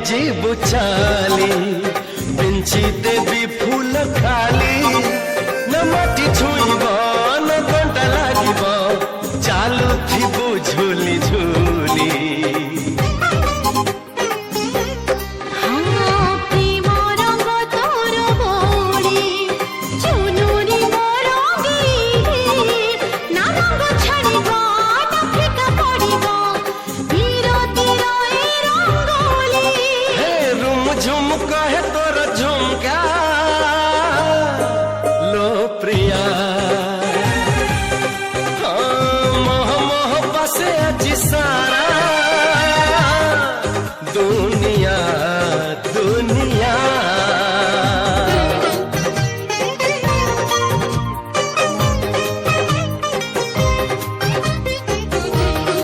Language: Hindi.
जीव चाली बिंची देवी फूल खाली न माटी छुईब न घंटा लागिब चालू थिबु झूली झूली। प्रिया हाँ मोह मोह बसे अजी सा